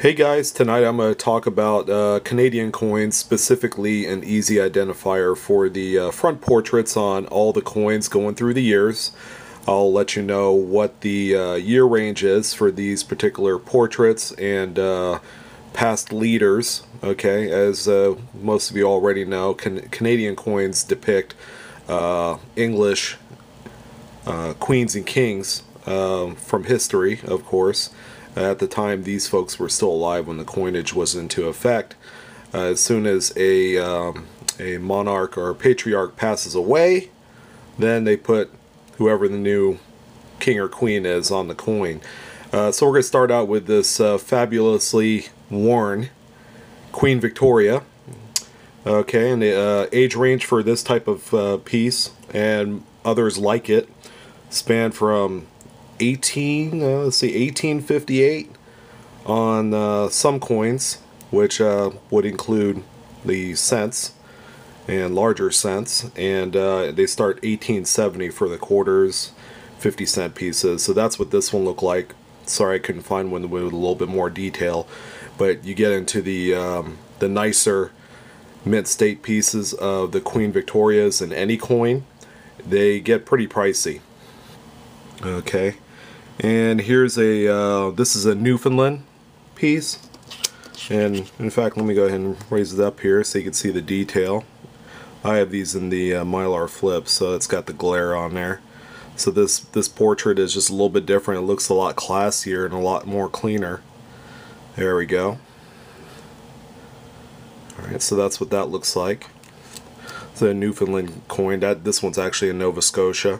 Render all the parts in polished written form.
Hey guys, tonight I'm going to talk about Canadian coins, specifically an easy identifier for the front portraits on all the coins going through the years. I'll let you know what the year range is for these particular portraits and past leaders. Okay, as most of you already know, Canadian coins depict English queens and kings from history, of course. At the time, these folks were still alive when the coinage was into effect. As soon as a monarch or a patriarch passes away, then they put whoever the new king or queen is on the coin. So we're going to start out with this fabulously worn Queen Victoria. Okay, and the age range for this type of piece and others like it span from 1858 on some coins, which would include the cents and larger cents, and they start 1870 for the quarters, 50-cent pieces. So that's what this one looked like. Sorry I couldn't find one with a little bit more detail, but you get into the nicer mint state pieces of the Queen Victorias in any coin. They get pretty pricey. Okay, and here's a this is a Newfoundland piece, and in fact let me go ahead and raise it up here so you can see the detail. I have these in the Mylar flip, so it's got the glare on there. So this portrait is just a little bit different. It looks a lot classier and a lot more cleaner. There we go. Alright, so that's what that looks like. It's a Newfoundland coin. This one's actually in Nova Scotia.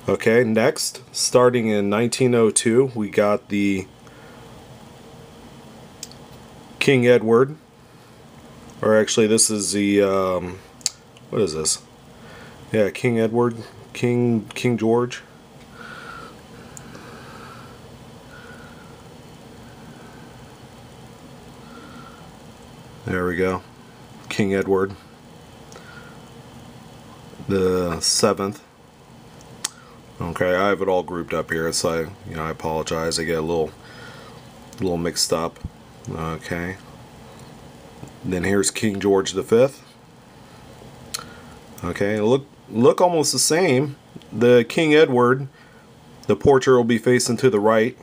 Okay, next, starting in 1902, we got the King Edward, or actually this is the, what is this? Yeah, King Edward, King George. There we go, King Edward the 7th. Okay, I have it all grouped up here, so I apologize. I get a little mixed up. Okay. Then here's King George V. Okay, look almost the same. The King Edward, the portrait will be facing to the right.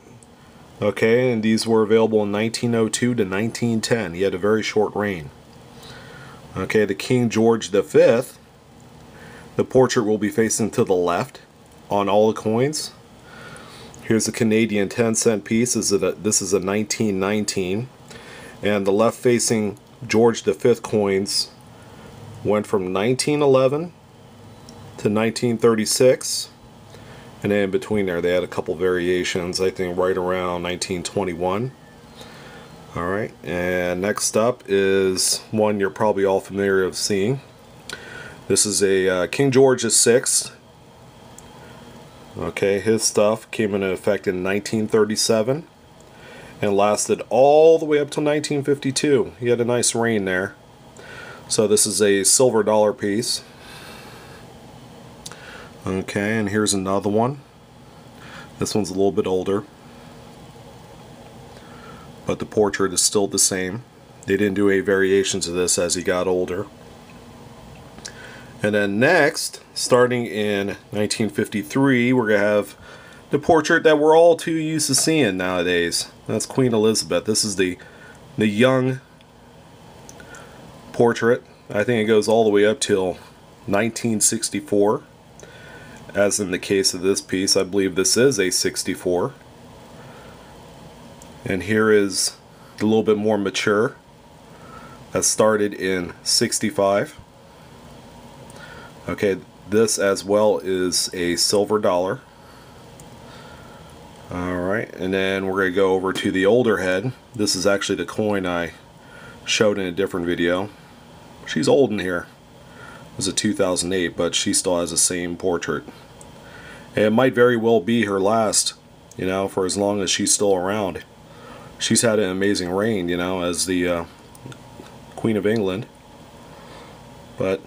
Okay, and these were available in 1902 to 1910. He had a very short reign. Okay, the King George V, the portrait will be facing to the left on all the coins. Here's a Canadian 10-cent piece. This is a 1919, and the left-facing George V coins went from 1911 to 1936, and then in between there they had a couple variations, I think right around 1921. Alright, and next up is one you're probably all familiar with seeing. This is a King George VI. Okay, his stuff came into effect in 1937 and lasted all the way up till 1952. He had a nice reign there. So this is a silver dollar piece. Okay, and here's another one. This one's a little bit older, but the portrait is still the same. They didn't do any variations of this as he got older. And then next, starting in 1953, we're going to have the portrait that we're all too used to seeing nowadays. That's Queen Elizabeth. This is the young portrait. I think it goes all the way up till 1964. As in the case of this piece, I believe this is a 64. And here is a little bit more mature. That started in 65. Okay, this as well is a silver dollar. Alright, and then we're going to go over to the older head. This is actually the coin I showed in a different video. She's old in here. It was a 2008, but she still has the same portrait. And it might very well be her last, for as long as she's still around. She's had an amazing reign, as the Queen of England. But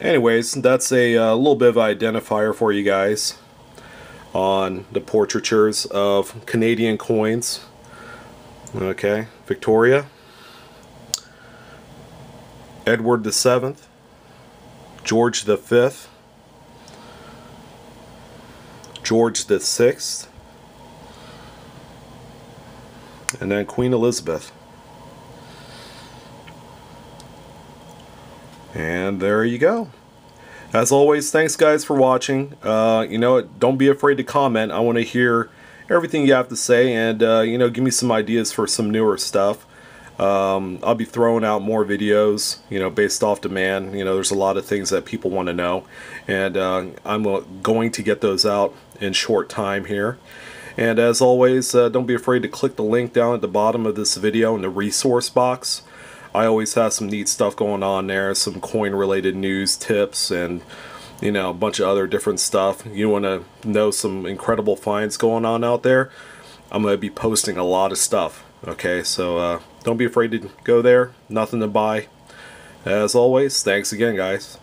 anyways, that's a little bit of an identifier for you guys on the portraitures of Canadian coins Okay, Victoria, Edward the Seventh, George the Fifth, George the Sixth, and then Queen Elizabeth. And there you go. As always, thanks guys for watching. You know, don't be afraid to comment. I want to hear everything you have to say, and you know, give me some ideas for some newer stuff. I'll be throwing out more videos, you know, based off demand. You know, there's a lot of things that people want to know, and I'm going to get those out in short time here. And as always, don't be afraid to click the link down at the bottom of this video in the resource box. I always have some neat stuff going on there, some coin related news, tips, and you know, a bunch of other different stuff. You want to know some incredible finds going on out there, I'm going to be posting a lot of stuff. Okay, so don't be afraid to go there. Nothing to buy. As always, thanks again guys.